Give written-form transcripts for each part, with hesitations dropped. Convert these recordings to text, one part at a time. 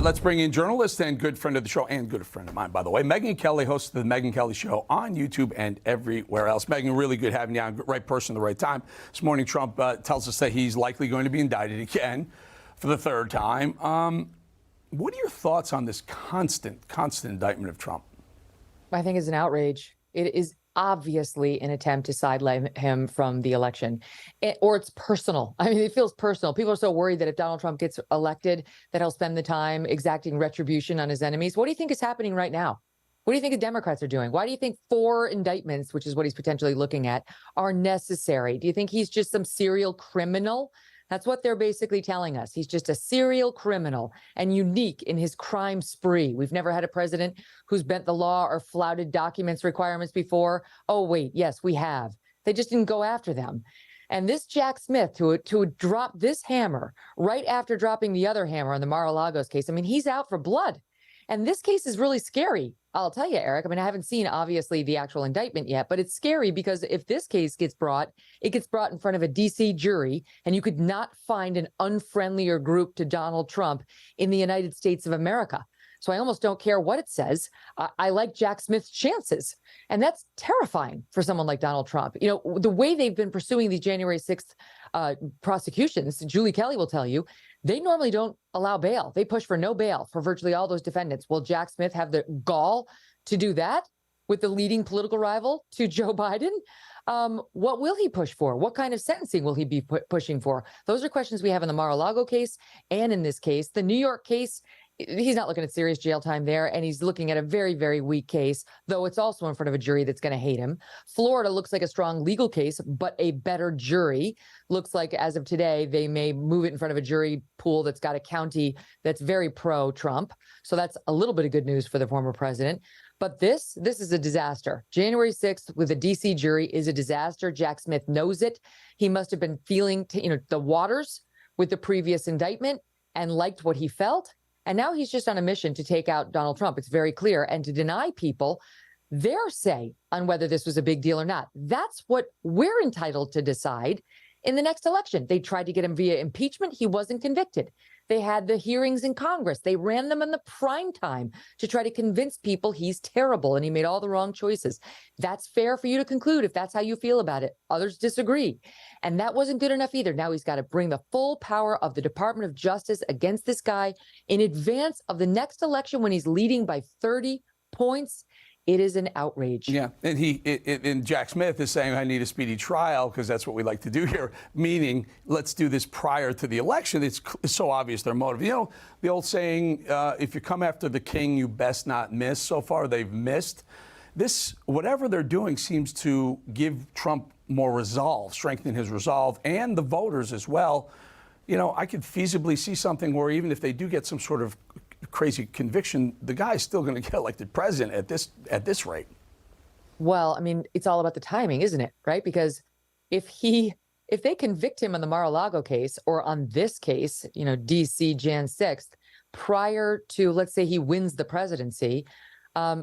let's bring in journalist and good friend of the show, and good friend of mine, by the way, Megyn Kelly, host of the Megyn Kelly Show on YouTube and everywhere else. Megyn, really good having you on. Right person at the right time. This morning, Trump tells us that he's likely going to be indicted again for the third time. What are your thoughts on this constant indictment of Trump? I think it's an outrage. It is obviously an attempt to sideline him from the election, or it's personal. I mean, it feels personal. People are so worried that if Donald Trump gets elected, that he'll spend the time exacting retribution on his enemies. What do you think is happening right now? What do you think the Democrats are doing? Why do you think 4 indictments, which is what he's potentially looking at, are necessary? Do you think he's just some serial criminal? That's what they're basically telling us. He's just a serial criminal and unique in his crime spree. We've never had a president who's bent the law or flouted documents requirements before. Oh, wait, yes, we have. They just didn't go after them. And this Jack Smith, to drop this hammer right after dropping the other hammer on the Mar-a-Lago's case, I mean, he's out for blood. And this case is really scary. I'll tell you, Eric, I mean, I haven't seen, obviously, the actual indictment yet, but it's scary because if this case gets brought, it gets brought in front of a D.C. jury, and you could not find an unfriendlier group to Donald Trump in the United States of America. So I almost don't care what it says. I like Jack Smith's chances. And that's terrifying for someone like Donald Trump. You know, the way they've been pursuing these January 6th prosecutions, Julie Kelly will tell you, they normally don't allow bail. They push for no bail for virtually all those defendants. Will Jack Smith have the gall to do that with the leading political rival to Joe Biden? What will he push for? What kind of sentencing will he be pushing for? Those are questions we have in the Mar-a-Lago case and in this case. The New York case, he's not looking at serious jail time there, and he's looking at a very, very weak case, though it's also in front of a jury that's going to hate him. Florida looks like a strong legal case, but a better jury. Looks like as of today, they may move it in front of a jury pool that's got a county that's very pro-Trump. So that's a little bit of good news for the former president. But this is a disaster. January 6th with a D.C. jury is a disaster. Jack Smith knows it. He must have been feeling, the waters with the previous indictment and liked what he felt. And now he's just on a mission to take out Donald Trump. It's very clear. And to deny people their say on whether this was a big deal or not. That's what we're entitled to decide in the next election. They tried to get him via impeachment. He wasn't convicted. They had the hearings in Congress. They ran them in the prime time to try to convince people he's terrible and he made all the wrong choices. That's fair for you to conclude if that's how you feel about it. Others disagree. And that wasn't good enough either. Now he's got to bring the full power of the Department of Justice against this guy in advance of the next election when he's leading by 30 points. It is an outrage. Yeah, and Jack Smith is saying, I need a speedy trial because that's what we like to do here, meaning let's do this prior to the election. It's so obvious their motive. You know, the old saying, if you come after the king, you best not miss. So far, they've missed. This, whatever they're doing, seems to give Trump more resolve, strengthen his resolve, and the voters as well. You know, I could feasibly see something where even if they do get some sort of crazy conviction, the guy's still going to get elected president at this rate. Well, I mean, it's all about the timing, isn't it? Right? Because if they convict him on the Mar-a-Lago case or on this case, DC Jan 6th, prior to, let's say he wins the presidency,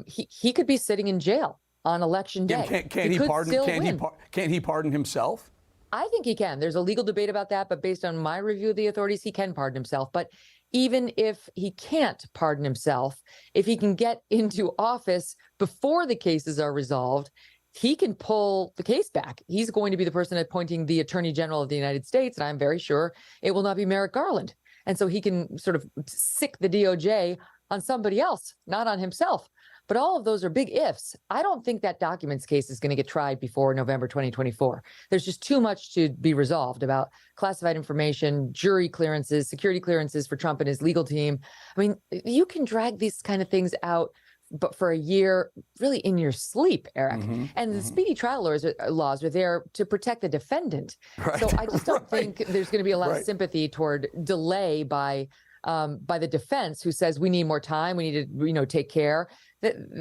he could be sitting in jail on election day. Can't he pardon himself? I think he can. There's a legal debate about that, but based on my review of the authorities, he can pardon himself. But even if he can't pardon himself, if he can get into office before the cases are resolved, he can pull the case back. He's going to be the person appointing the Attorney General of the United States, and I'm very sure it will not be Merrick Garland. And so he can sort of sick the DOJ on somebody else, not on himself. But all of those are big ifs. I don't think that documents case is going to get tried before November 2024. There's just too much to be resolved about classified information, jury clearances, security clearances for Trump and his legal team. I mean, you can drag these kind of things out, but for a year, really in your sleep, Eric. And the speedy trial laws are there to protect the defendant. Right. So I just don't think there's going to be a lot of sympathy toward delay by the defense, who says we need more time, we need to take care.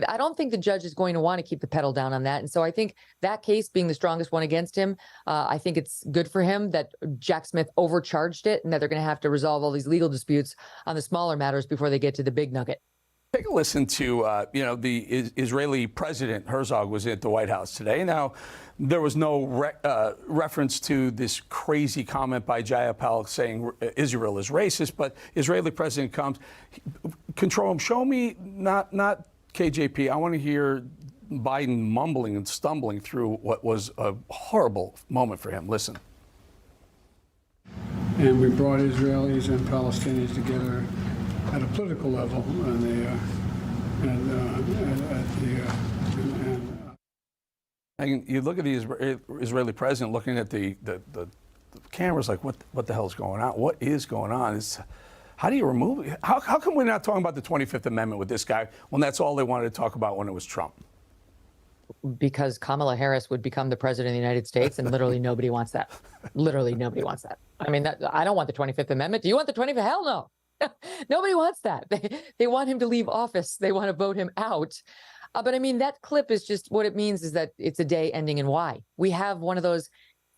I don't think the judge is going to want to keep the pedal down on that. And so I think that case being the strongest one against him, I think it's good for him that Jack Smith overcharged it and that they're going to have to resolve all these legal disputes on the smaller matters before they get to the big nugget. Take a listen to, the Israeli president Herzog was at the White House today. Now, there was no reference to this crazy comment by Jayapal saying Israel is racist, but Israeli president comes, control him. Show me, not KJP. I want to hear Biden mumbling and stumbling through what was a horrible moment for him. Listen. And we brought Israelis and Palestinians together at a political level, And you look at the Israeli president looking at the cameras like, what the hell is going on? What is going on? How do you remove it? How come we're not talking about the 25th Amendment with this guy when that's all they wanted to talk about when it was Trump? Because Kamala Harris would become the president of the United States, and literally nobody wants that. Literally nobody wants that. I mean, I don't want the 25th Amendment. Do you want the 25th? Hell no. Nobody wants that. They want him to leave office. They want to vote him out. But I mean, that clip is just what it means is that it's a day ending in Y. We have one of those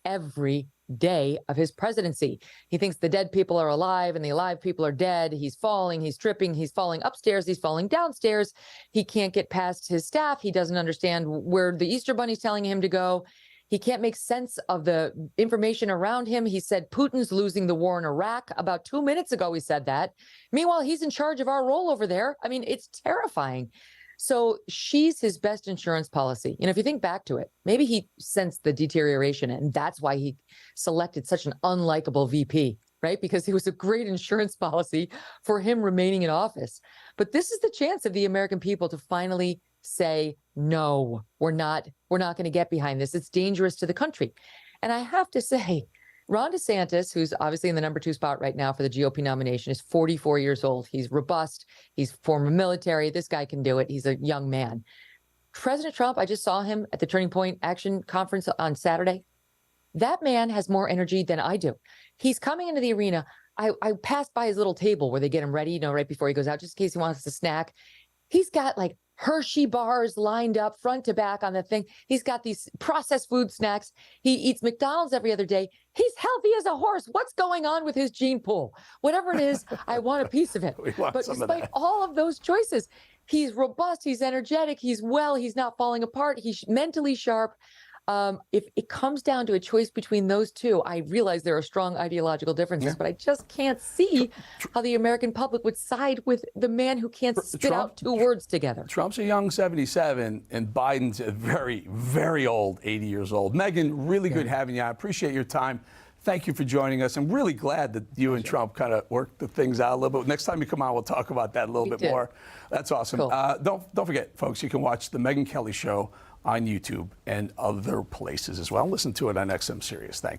every day of his presidency. He thinks the dead people are alive and the alive people are dead. He's falling, he's tripping, he's falling upstairs, he's falling downstairs. He can't get past his staff. He doesn't understand where the Easter Bunny's telling him to go. He can't make sense of the information around him. He said Putin's losing the war in Iraq. About 2 minutes ago, he said that. Meanwhile, he's in charge of our role over there. I mean, it's terrifying. So she's his best insurance policy. And if you think back to it, maybe he sensed the deterioration, and that's why he selected such an unlikable VP, right? Because it was a great insurance policy for him remaining in office. But this is the chance of the American people to finally say, no, we're not going to get behind this. It's dangerous to the country. And I have to say, Ron DeSantis, who's obviously in the number 2 spot right now for the GOP nomination, is 44 years old. He's robust. He's former military. This guy can do it. He's a young man. President Trump, I just saw him at the Turning Point Action Conference on Saturday. That man has more energy than I do. He's coming into the arena. I passed by his little table where they get him ready, right before he goes out, just in case he wants a snack. He's got like Hershey bars lined up front to back on the thing. He's got these processed food snacks. He eats McDonald's every other day. He's healthy as a horse. What's going on with his gene pool? Whatever it is, I want a piece of it. But despite all of those choices, he's robust, he's energetic, he's well, he's not falling apart, he's mentally sharp. If it comes down to a choice between those two, I realize there are strong ideological differences, but I just can't see how the American public would side with the man who can't spit out 2 words together. Trump's a young 77, and Biden's a very, very old 80 years old. Megyn, really good having you. I appreciate your time. Thank you for joining us. I'm really glad that you and Trump kind of worked the things out a little bit. Next time you come on, we'll talk about that a little bit more. That's awesome. Cool. Don't forget, folks, you can watch the Megyn Kelly Show on YouTube and other places as well. Listen to it on XM Sirius. Thanks.